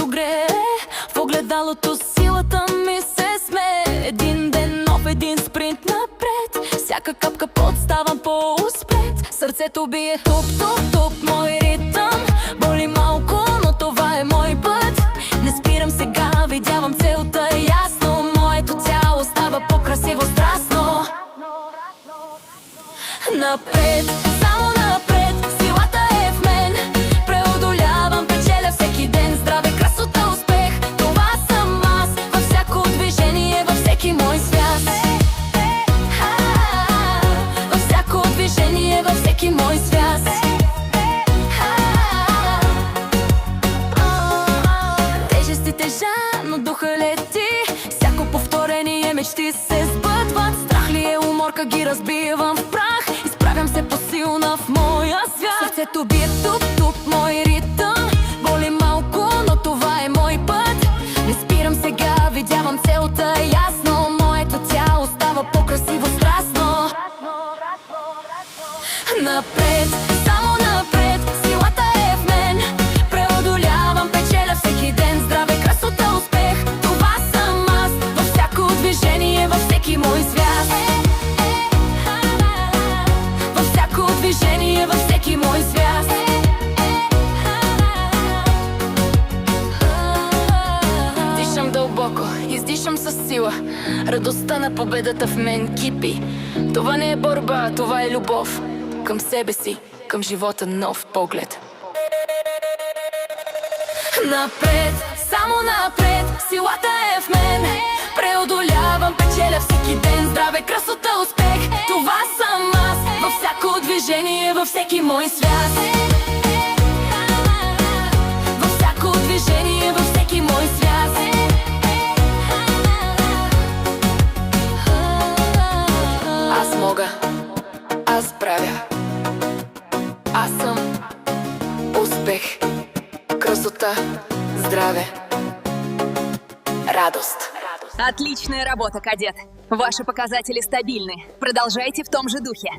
слънцето грее, в огледалото силата ми се смее. Един ден нов, един спринт напред, всяка капка пот ставам по-успет. Сърцето бие туп-туп-туп, мой ритъм. Боли малко, но това е мой път. Не спирам сега, видявам целта ясно. Моето тяло става по-красиво, страстно. Напред, само напред, силата е в мен. Преодолявам, печеля всеки ден. Здраве, красота, успех, това съм аз. Във всяко движение, във всеки мой свят. Във всяко движение, във всеки мой свят. Тежести тежа, но духа лети. Всяко повторение мечти се сбъдват. Страх ли е, уморка ги разбивам в прах. Изправям се по-силна в моя свят. Сърцето бие туп-туп, мой ритъм. Боли малко, но това е мой път. Не спирам сега, видявам целта ясно. Моето тяло става по-красиво, страстно. Напред, само напред, силата е в мен. Преодолявам, печеля всеки ден. Здраве, красота, успех, това съм аз. Във всяко движение, във всеки мой свят. Във всяко движение, във всеки мой свят. Дишам дълбоко, издишам със сила. Радостта на победата в мен кипи. Това не е борба, това е любов към себе си, към живота, нов поглед. Напред, само напред, силата е в мен. Преодолявам, печеля всеки ден. Здраве, красота, успех, това съм аз. Във всяко движение, във всеки мой свят. Във всяко движение, във всеки мой свят. Аз мога, аз правя. Аз съм успех, красота, здраве, радост. Отличная работа, кадет. Ваши показатели стабильны. Продолжайте в том же духе.